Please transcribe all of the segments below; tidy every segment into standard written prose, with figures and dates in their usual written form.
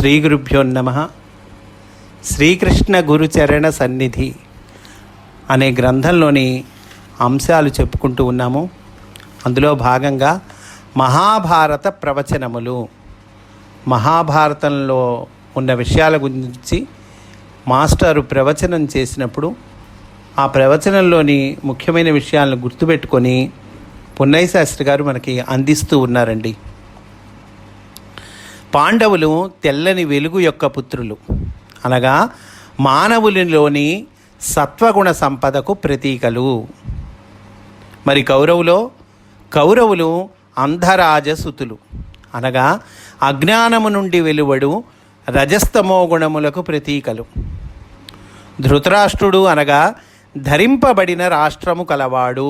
శ్రీ గురుభ్యో నమః. శ్రీకృష్ణ గురుచరణ సన్నిధి అనే గ్రంథంలోని అంశాలు చెప్పుకుంటూ ఉన్నాము. అందులో భాగంగా మహాభారత ప్రవచనములు, మహాభారతంలో ఉన్న విషయాల గురించి మాస్టారు ప్రవచనం చేసినప్పుడు ఆ ప్రవచనంలోని ముఖ్యమైన విషయాలను గుర్తుపెట్టుకొని పున్నయ్య శాస్త్రి గారు మనకి అందిస్తూ ఉన్నారండి. పాండవులు తెల్లని వెలుగు యొక్క పుత్రులు, అనగా మానవునిలోని సత్వగుణ సంపదకు ప్రతీకలు. మరి కౌరవులు అంధరాజసుతులు, అనగా అజ్ఞానము నుండి వెలువడు రజస్తమో గుణములకు ప్రతీకలు. ధృతరాష్ట్రుడు అనగా ధరింపబడిన రాష్ట్రము కలవాడు.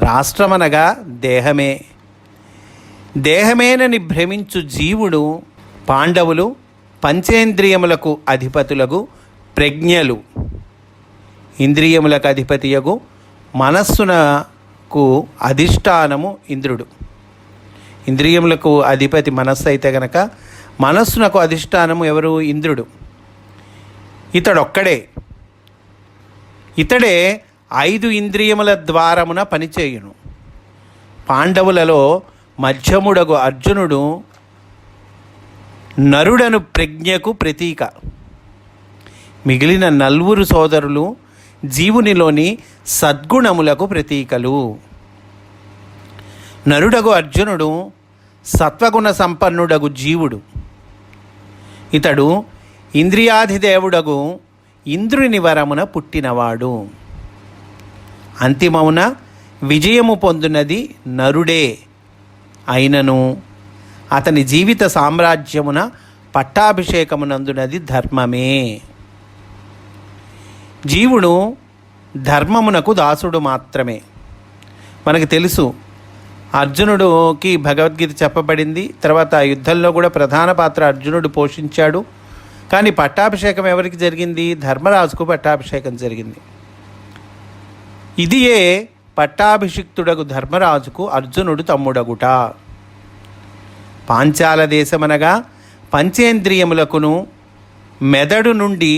రాష్ట్రమనగా దేహమేనని భ్రమించు జీవుడు. పాండవులు పంచేంద్రియములకు అధిపతులకు ప్రజ్ఞలు, ఇంద్రియములకు అధిపతియగు మనస్సునకు అధిష్టానము ఇంద్రుడు. ఇంద్రియములకు అధిపతి మనస్సు అయితే గనక మనస్సునకు అధిష్టానము ఎవరు? ఇంద్రుడు. ఇతడే 5 ఇంద్రియముల ద్వారమున పనిచేయును. పాండవులలో మధ్యముడగు అర్జునుడు నరుడను ప్రజ్ఞకు ప్రతీక. మిగిలిన 4 సోదరులు జీవునిలోని సద్గుణములకు ప్రతీకలు. నరుడగు అర్జునుడు సత్వగుణ సంపన్నుడగు జీవుడు. ఇతడు ఇంద్రియాధిదేవుడగు ఇంద్రుని వరమున పుట్టినవాడు. అంతిమమున విజయము పొందినది నరుడే అయినను అతని జీవిత సామ్రాజ్యమున పట్టాభిషేకమునందునది ధర్మమే. జీవుడు ధర్మమునకు దాసుడు మాత్రమే. మనకు తెలుసు, అర్జునుడికి భగవద్గీత చెప్పబడింది. తర్వాత యుద్ధంలో కూడా ప్రధాన పాత్ర అర్జునుడు పోషించాడు. కానీ పట్టాభిషేకం ఎవరికి జరిగింది? ధర్మరాజుకు పట్టాభిషేకం జరిగింది. ఇదియే పట్టాభిషిక్తుడగు ధర్మరాజుకు అర్జునుడు తమ్ముడగుట. పాంచాల దేశమనగా పంచేంద్రియములకును మెదడు నుండి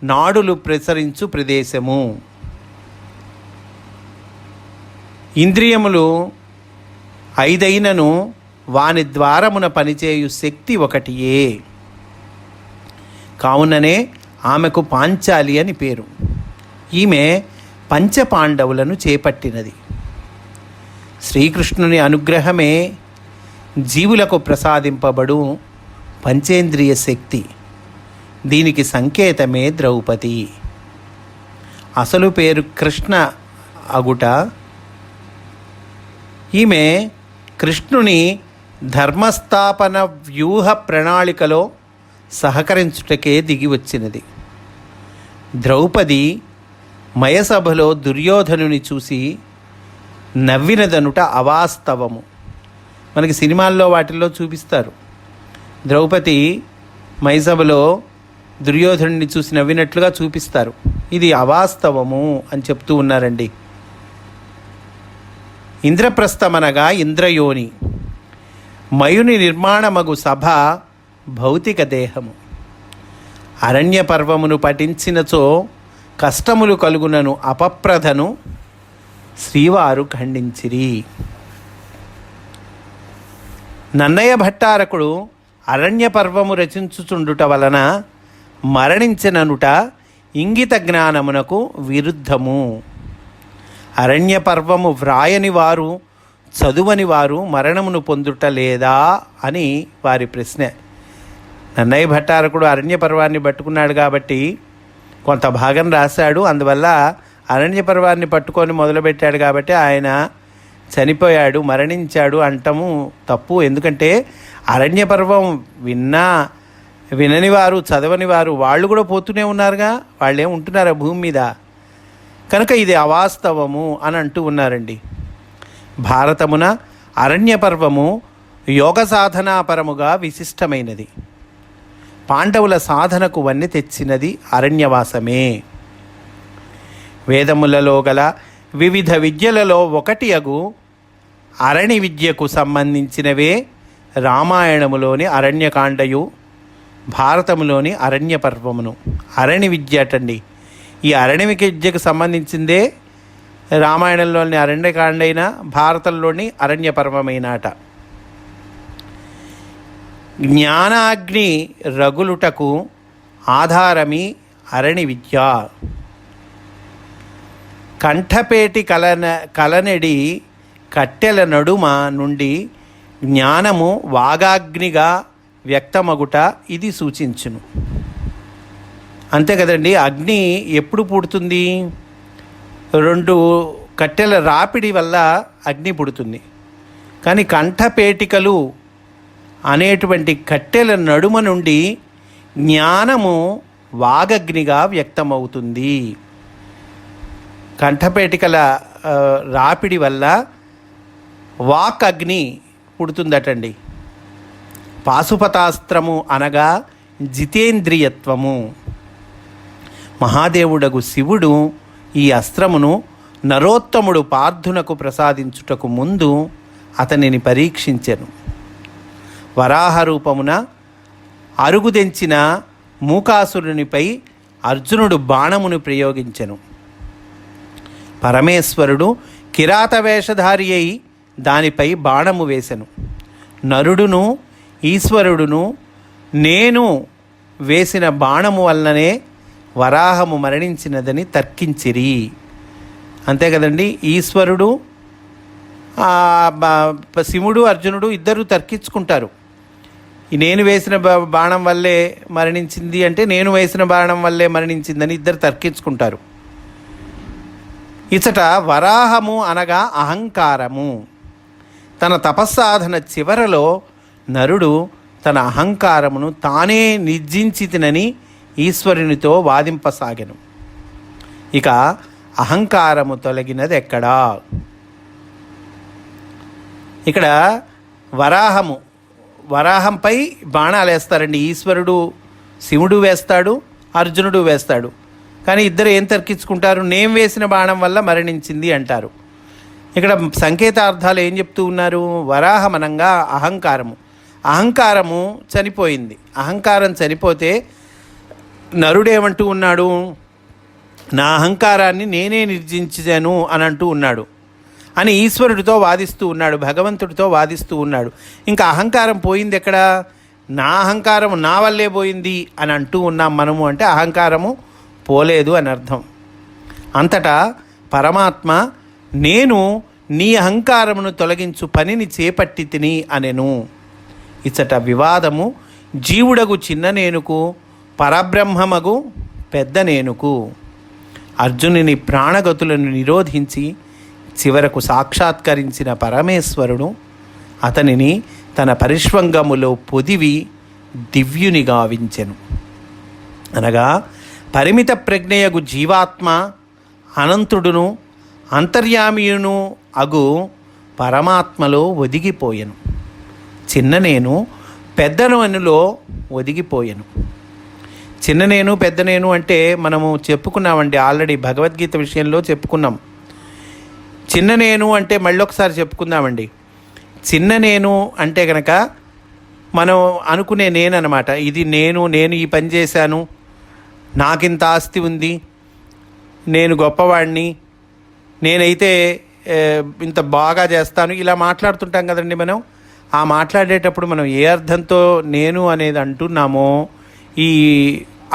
నాడులు ప్రసరించు ప్రదేశము. ఇంద్రియములు 5 వాని ద్వారమున పనిచేయు శక్తి ఒకటియే. కావుననే ఆమెకు పాంచాలి అని పేరు. ఈమె పంచపాండవులను చేపట్టినది. శ్రీకృష్ణుని అనుగ్రహమే జీవులకు ప్రసాదింపబడు పంచేంద్రియ శక్తి. దీనికి సంకేతమే ద్రౌపది. అసలు పేరు కృష్ణ అగుట. ఈమె కృష్ణుని ధర్మస్థాపన వ్యూహ ప్రణాళికలో సహకరించుటకే దిగి వచ్చినది. ద్రౌపది మయసభలో దుర్యోధనుని చూసి నవ్వినదనుట అవాస్తవము. మనకి సినిమాల్లో వాటిల్లో చూపిస్తారు. ద్రౌపది మయసభలో దుర్యోధనుని చూసి నవ్వినట్లుగా చూపిస్తారు. ఇది అవాస్తవము అని చెప్తూ ఉన్నారండి. ఇంద్రప్రస్థమనగా ఇంద్రయోని. మయుని నిర్మాణమగు సభ భౌతిక దేహము. అరణ్య పర్వమును పఠించినచో కష్టములు కలుగునను అపప్రదను శ్రీవారు ఖండించిరి. నన్నయ భట్టారకుడు అరణ్య పర్వము రచించుచుండుట వలన మరణించిననుట ఇంగిత జ్ఞానమునకు విరుద్ధము. అరణ్య పర్వము వ్రాయని వారు, చదువని వారు మరణమును పొందుట లేదా అని వారి ప్రశ్న. నన్నయ్య భట్టారకుడు అరణ్య పర్వాన్ని పట్టుకున్నాడు కాబట్టి కొంత భాగం రాశాడు. అందువల్ల అరణ్య పర్వాన్ని పట్టుకొని మొదలుపెట్టాడు కాబట్టి ఆయన చనిపోయాడు, మరణించాడు అంటము తప్పు. ఎందుకంటే అరణ్య పర్వం వినని వారు, చదవని వారు వాళ్ళు కూడా పోతూనే ఉన్నారుగా. వాళ్ళేం ఉంటున్నారా భూమి మీద? కనుక ఇది అవాస్తవము అని అంటూ ఉన్నారండి. భారతమున అరణ్య పర్వము యోగ సాధనాపరముగా విశిష్టమైనది. పాండవుల సాధనకు వన్నె తెచ్చినది అరణ్యవాసమే. వేదములలో గల వివిధ విద్యలలో ఒకటి అగు అరణి విద్యకు సంబంధించినవే రామాయణములోని అరణ్యకాండయు భారతంలోని అరణ్య పర్వమును. అరణ్య విద్య అటండి. ఈ అరణ్య విద్యకు సంబంధించిందే రామాయణంలోని అరణ్యకాండ అయిన భారతంలోని అరణ్య పర్వమైన అట. జ్ఞానాగ్ని రగులుటకు ఆధారమి అరణి విద్య. కంఠపేటి కలనెడి కట్టెల నడుమ నుండి జ్ఞానము వాగాగ్నిగా వ్యక్తమగుట ఇది సూచించును. అంతే కదండి. అగ్ని ఎప్పుడు పుడుతుంది? 2 కట్టెల రాపిడి వల్ల అగ్ని పుడుతుంది. కానీ కంఠపేటికలు అనేటువంటి కట్టెల నడుమ నుండి జ్ఞానము వాగగ్నిగా వ్యక్తమవుతుంది. కంఠపేటికల రాపిడి వల్ల వాక్ అగ్ని పుడుతుందటండి. పాశుపతాస్త్రము అనగా జితేంద్రియత్వము. మహాదేవుడగు శివుడు ఈ అస్త్రమును నరోత్తముడు పార్థునకు ప్రసాదించుటకు ముందు అతనిని పరీక్షించెను. వరాహ రూపమున అరుగుదెంచిన మూకాసురునిపై అర్జునుడు బాణమును ప్రయోగించెను. పరమేశ్వరుడు కిరాత వేషధారి అయి దానిపై బాణము వేసెను. నరుడును ఈశ్వరుడును నేను వేసిన బాణము వల్లనే వరాహము మరణించినదని తర్కించిరి. అంతే కదండి. ఈశ్వరుడు శివుడు అర్జునుడు ఇద్దరు తర్కించుకుంటారు. నేను వేసిన బాణం వల్లే మరణించింది అంటే నేను వేసిన బాణం వల్లే మరణించిందని ఇద్దరు తర్కించుకుంటారు. ఇచట వరాహము అనగా అహంకారము. తన తపస్సాధన చివరలో నరుడు తన అహంకారమును తానే నిర్జించితినని ఈశ్వరునితో వాదింపసాగెను. ఇక అహంకారము తొలగినది ఎక్కడా? ఇక్కడ వరాహంపై బాణాలు వేస్తారండి. ఈశ్వరుడు శివుడు వేస్తాడు, అర్జునుడు వేస్తాడు. కానీ ఇద్దరు ఏం తర్కించుకుంటారు? నేను వేసిన బాణం వల్ల మరణించింది అంటారు. ఇక్కడ సంకేతార్థాలు ఏం చెప్తూ ఉన్నారు? వరాహం అనంగా అహంకారము చనిపోయింది. అహంకారం చనిపోతే నరుడేమంటూ ఉన్నాడు? నా అహంకారాన్ని నేనే నిర్జించాను అని అంటూ ఉన్నాడు అని ఈశ్వరుడితో వాదిస్తూ ఉన్నాడు, భగవంతుడితో వాదిస్తూ ఉన్నాడు. ఇంకా అహంకారం పోయింది ఎక్కడ? నా అహంకారం నా వల్లే పోయింది అని అంటూ ఉన్నాం మనము. అంటే అహంకారము పోలేదు అని అర్థం. అంతటా పరమాత్మ నేను నీ అహంకారమును తొలగించు పనిని చేపట్టి తిని అనెను. ఇచ్చట వివాదము జీవుడగు చిన్న నేనుకు, పరబ్రహ్మమగు పెద్ద నేనుకు. అర్జునుని ప్రాణగతులను నిరోధించి చివరకు సాక్షాత్కరించిన పరమేశ్వరుడు అతనిని తన పరిష్వంగములో పొదివి దివ్యుని గావించెను. అనగా పరిమిత ప్రజ్ఞయగు జీవాత్మ అనంతుడును అంతర్యామియును అగు పరమాత్మలో ఒదిగిపోయెను. చిన్న నేను పెద్ద నేనులో ఒదిగిపోయెను. చిన్న నేను పెద్ద నేను అంటే మనము చెప్పుకున్నామండి, ఆల్రెడీ భగవద్గీత విషయంలో చెప్పుకున్నాం. చిన్న నేను అంటే మళ్ళీ ఒకసారి చెప్పుకుందామండి. చిన్న నేను అంటే కనుక మనం అనుకునే నేను అనమాట. ఇది నేను ఈ పని చేశాను, నాకింత ఆస్తి ఉంది, నేను గొప్పవాడిని, నేనైతే ఇంత బాగా చేస్తాను, ఇలా మాట్లాడుతుంటాం కదండి మనం. ఆ మాట్లాడేటప్పుడు మనం ఏ అర్థంతో నేను అనేది అంటున్నామో ఈ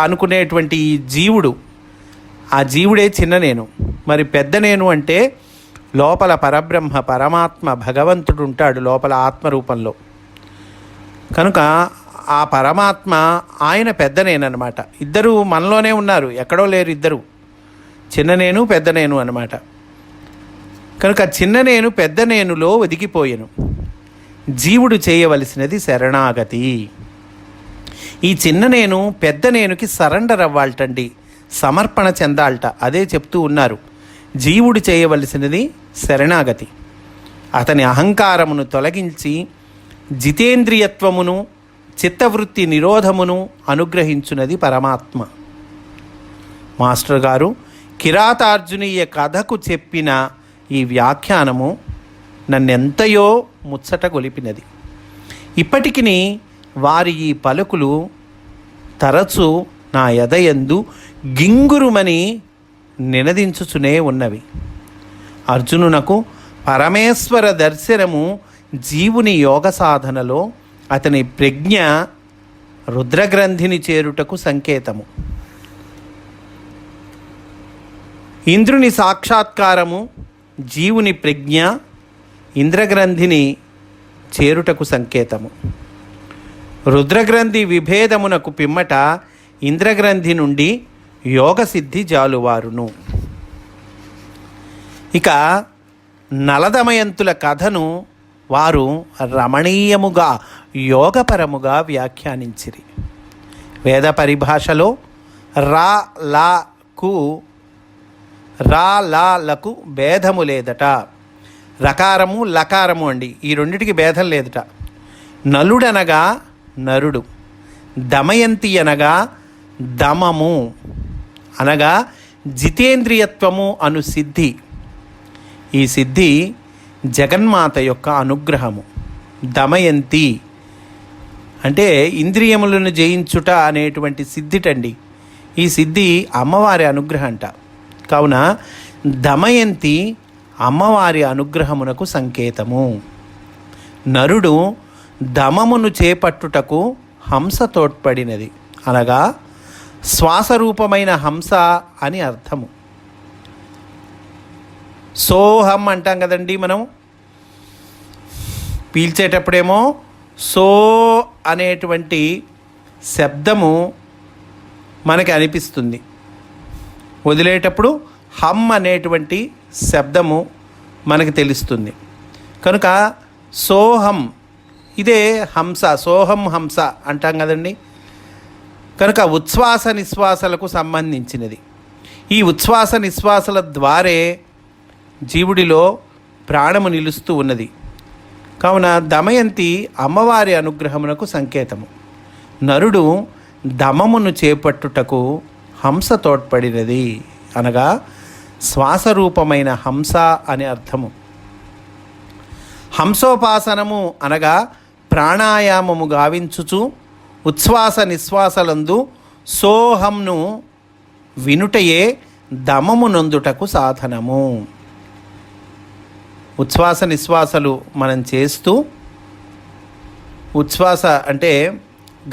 అనుకునేటువంటి ఈ జీవుడు, ఆ జీవుడే చిన్న నేను. మరి పెద్ద నేను అంటే లోపల పరబ్రహ్మ పరమాత్మ భగవంతుడు ఉంటాడు లోపల ఆత్మరూపంలో. కనుక ఆ పరమాత్మ ఆయన పెద్ద నేనన్నమాట. ఇద్దరు మనలోనే ఉన్నారు, ఎక్కడో లేరు ఇద్దరు, చిన్న నేను పెద్ద నేను అన్నమాట. కనుక చిన్న నేను పెద్ద నేనులో ఒదిగిపోయెను. జీవుడు చేయవలసినది శరణాగతి. ఈ చిన్న నేను పెద్ద నేనుకి సరెండర్ అవ్వాలటండి, సమర్పణ చెందాలట. అదే చెప్తూ ఉన్నారు. జీవుడు చేయవలసినది శరణాగతి. అతని అహంకారమును తొలగించి జితేంద్రియత్వమును చిత్తవృత్తి నిరోధమును అనుగ్రహించున్నది పరమాత్మ. మాస్టర్ గారు కిరాతార్జునీయ కథకు చెప్పిన ఈ వ్యాఖ్యానము నన్నెంతయో ముచ్చట గొలిపినది. ఇప్పటికి వారి ఈ పలుకులు తరచు నా ఎదయందు గింగురుమని నినదించుచునే ఉన్నవి. అర్జునునకు పరమేశ్వర దర్శనము జీవుని యోగ సాధనలో అతని ప్రజ్ఞ రుద్రగ్రంథిని చేరుటకు సంకేతము. ఇంద్రుని సాక్షాత్కారము జీవుని ప్రజ్ఞ ఇంద్రగ్రంథిని చేరుటకు సంకేతము. రుద్రగ్రంథి విభేదమునకు పిమ్మట ఇంద్రగ్రంథి నుండి యోగసిద్ధి జాలువారును. ఇక నలదమయంతుల కథను వారు రమణీయముగా యోగపరముగా వ్యాఖ్యానించిరి. వేద పరిభాషలో లకు భేదము లేదట. రకారము లకారము అండి, ఈ రెండిటికి భేదం లేదట. నలుడనగా నరుడు, దమయంతి అనగా దమము అనగా జితేంద్రియత్వము అను సిద్ధి. ఈ సిద్ధి జగన్మాత యొక్క అనుగ్రహము. దమయంతి అంటే ఇంద్రియములను జయించుట అనేటువంటి సిద్ధిటండి. ఈ సిద్ధి అమ్మవారి అనుగ్రహం అంట. కావున దమయంతి అమ్మవారి అనుగ్రహమునకు సంకేతము. నరుడు దమమును చేపట్టుటకు హంస తోడ్పడినది అనగా శ్వాసరూపమైన హంస అని అర్థము. సోహం అంటాం కదండి మనం. పీల్చేటప్పుడేమో సో అనేటువంటి శబ్దము మనకి అనిపిస్తుంది, వదిలేటప్పుడు హమ్ అనేటువంటి శబ్దము మనకి తెలుస్తుంది. కనుక సోహం ఇదే హంస, సోహం హంస అంటాం కదండి. కనుక ఉచ్ఛ్వాస నిశ్వాసలకు సంబంధించినది. ఈ ఉచ్ఛ్వాస నిశ్వాసల ద్వారే జీవుడిలో ప్రాణము నిలుస్తూ ఉన్నది. కావున దమయంతి అమ్మవారి అనుగ్రహమునకు సంకేతము. నరుడు దమమును చేపట్టుటకు హంస తోడ్పడినది అనగా శ్వాసరూపమైన హంస అని అర్థము. హంసోపాసనము అనగా ప్రాణాయామము గావించుచు ఉచ్ఛ్వాస నిశ్వాసలందు సోహంను వినుటయే దమము నొందుటకు సాధనము. ఉచ్ఛ్వాస నిశ్వాసలు మనం చేస్తూ, ఉచ్ఛ్వాస అంటే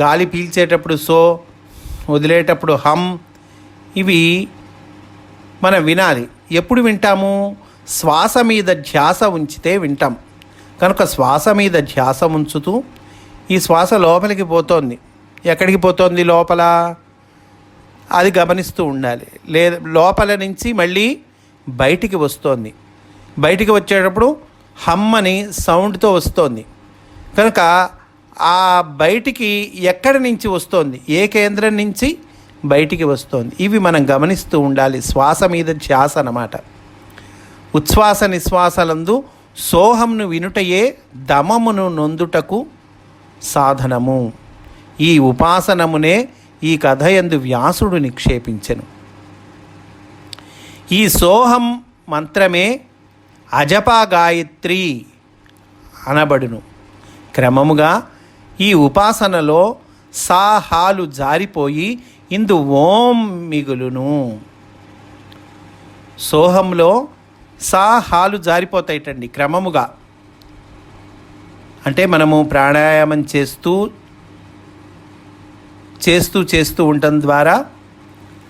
గాలి పీల్చేటప్పుడు సో, వదిలేటప్పుడు హమ్, ఇవి మనం వినాలి. ఎప్పుడు వింటాము? శ్వాస మీద ధ్యాస ఉంచితే వింటాం. కనుక శ్వాస మీద ధ్యాస ఉంచుతూ ఈ శ్వాస లోపలికి పోతోంది, ఎక్కడికి పోతోంది లోపల అది గమనిస్తూ ఉండాలి. లేదా లోపల నుంచి మళ్ళీ బయటికి వస్తోంది, బయటికి వచ్చేటప్పుడు హమ్ అని సౌండ్తో వస్తోంది. కనుక ఆ బయటికి ఎక్కడి నుంచి వస్తోంది, ఏ కేంద్రం నుంచి బయటికి వస్తోంది, ఇవి మనం గమనిస్తూ ఉండాలి. శ్వాస మీద ధ్యాస అన్నమాట. ఉచ్ఛ్వాస నిశ్వాసలందు సోహంను వినుటయే దమమును నొందుటకు సాధనము. ఈ ఉపాసనమునే ఈ కథయందు వ్యాసుడు నిక్షేపించెను. ఈ సోహం మంత్రమే అజపా గాయత్రి అనబడును. క్రమముగా ఈ ఉపాసనలో సాహాలు జారిపోయి ఇందు ఓం మిగులును. సోహంలో సాహాలు జారిపోతాయిటండి క్రమముగా. అంటే మనము ప్రాణాయామం చేస్తూ ఉండటం ద్వారా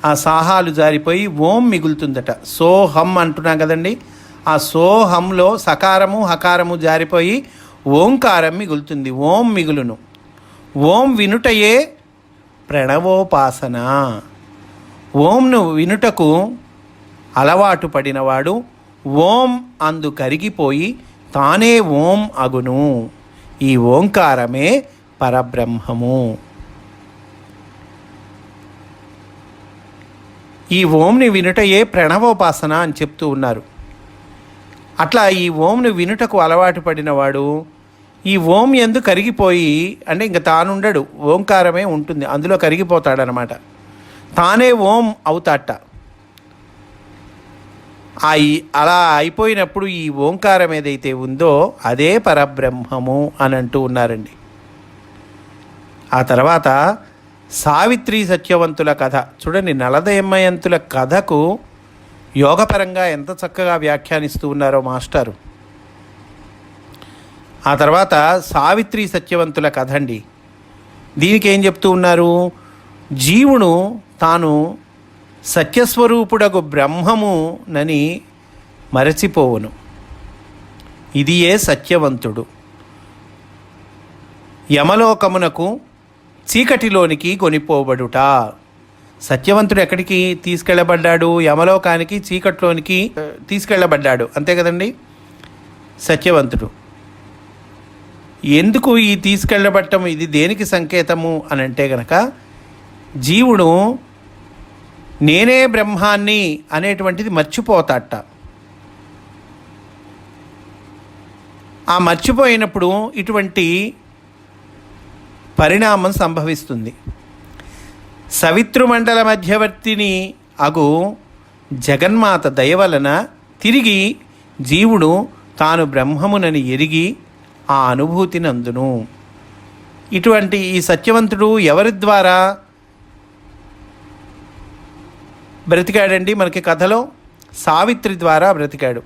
ఆ సాహాలు జారిపోయి ఓం మిగులుతుందట. సోహం అంటున్నాం కదండి, ఆ సోహంలో సకారము హకారము జారిపోయి ఓంకారం మిగులుతుంది, ఓం మిగులును. ఓం వినుటయే ప్రణవోపాసన. ఓంను వినుటకు అలవాటు పడినవాడు ఓం అందు కరిగిపోయి తానే ఓం అగును. ఈ ఓంకారమే పరబ్రహ్మము. ఈ ఓంని వినుటయే ప్రణవోపాసన అని చెప్తూ ఉన్నారు. అట్లా ఈ ఓంను వినుటకు అలవాటు పడినవాడు ఈ ఓం యందు కరిగిపోయి, అంటే ఇంక తానుండడు, ఓంకారమే ఉంటుంది, అందులో కరిగిపోతాడనమాట. తానే ఓం అవుతాట. అలా అయిపోయినప్పుడు ఈ ఓంకారం ఏదైతే ఉందో అదే పరబ్రహ్మము అని అంటూ ఉన్నారండి. ఆ తర్వాత సావిత్రి సత్యవంతుల కథ చూడండి, నలదమయంతుల కథకు యోగపరంగా ఎంత చక్కగా వ్యాఖ్యానిస్తూ ఉన్నారో మాస్టారు. ఆ తర్వాత సావిత్రి సత్యవంతుల కథ అండి. దీనికి ఏం చెప్తూ ఉన్నారు? జీవుడు తాను సత్యస్వరూపుడగు బ్రహ్మమునని మరచిపోవును, ఇదియే సత్యవంతుడు. యమలోకమునకు చీకటిలోనికి కొనిపోబడుట. సత్యవంతుడు ఎక్కడికి తీసుకెళ్ళబడ్డాడు? యమలోకానికి, చీకటిలోనికి తీసుకెళ్ళబడ్డాడు, అంతే కదండి సత్యవంతుడు. ఎందుకు ఈ తీసుకెళ్ళబడటం, ఇది దేనికి సంకేతము అని అంటే గనక, జీవుడు నేనే బ్రహ్మాన్ని అనేటువంటిది మర్చిపోతాట. ఆ మర్చిపోయినప్పుడు ఇటువంటి పరిణామం సంభవిస్తుంది. సవితృమండల మధ్యవర్తిని అగు జగన్మాత దయ వలన తిరిగి జీవుడు తాను బ్రహ్మమునని ఎరిగి ఆ అనుభూతిని అందును. ఇటువంటి ఈ సత్యవంతుడు ఎవరి ద్వారా బ్రతికాడండి? మనకి కథలో సావిత్రి ద్వారా బ్రతికాడు.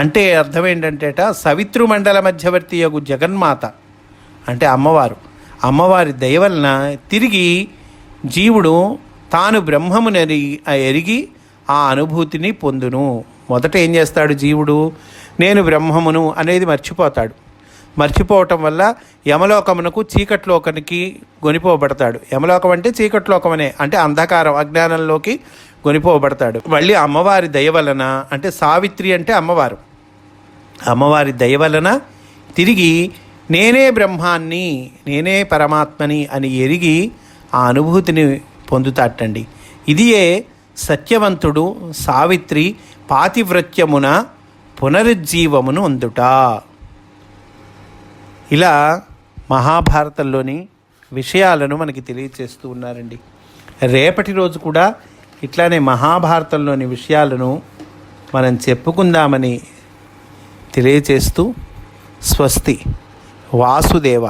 అంటే అర్థం ఏంటంటేట, సవితృమండల మధ్యవర్తి యగు జగన్మాత అంటే అమ్మవారు, అమ్మవారి దయ వలన తిరిగి జీవుడు తాను బ్రహ్మముని ఎరిగి ఆ అనుభూతిని పొందును. మొదట ఏం చేస్తాడు జీవుడు? నేను బ్రహ్మమును అనేది మర్చిపోతాడు. మర్చిపోవటం వల్ల యమలోకమునకు, చీకట్లోకానికి కొనిపోబడతాడు. యమలోకం అంటే చీకట్లోకమనే, అంటే అంధకారం, అజ్ఞానంలోకి కొనిపోబడతాడు. మళ్ళీ అమ్మవారి దయ వలన, అంటే సావిత్రి అంటే అమ్మవారు, అమ్మవారి దయ వలన తిరిగి నేనే బ్రహ్మాన్ని, నేనే పరమాత్మని అని ఎరిగి ఆ అనుభూతిని పొందుతాటండి. ఇదియే సత్యవంతుడు సావిత్రి పాతివ్రత్యమున పునరుజ్జీవమును అందుట. ఇలా మహాభారతంలోని విషయాలను మనకి తెలియచేస్తూ ఉన్నారండి. రేపటి రోజు కూడా ఇట్లానే మహాభారతంలోని విషయాలను మనం చెప్పుకుందామని తెలియచేస్తూ, స్వస్తి. వాసుదేవ.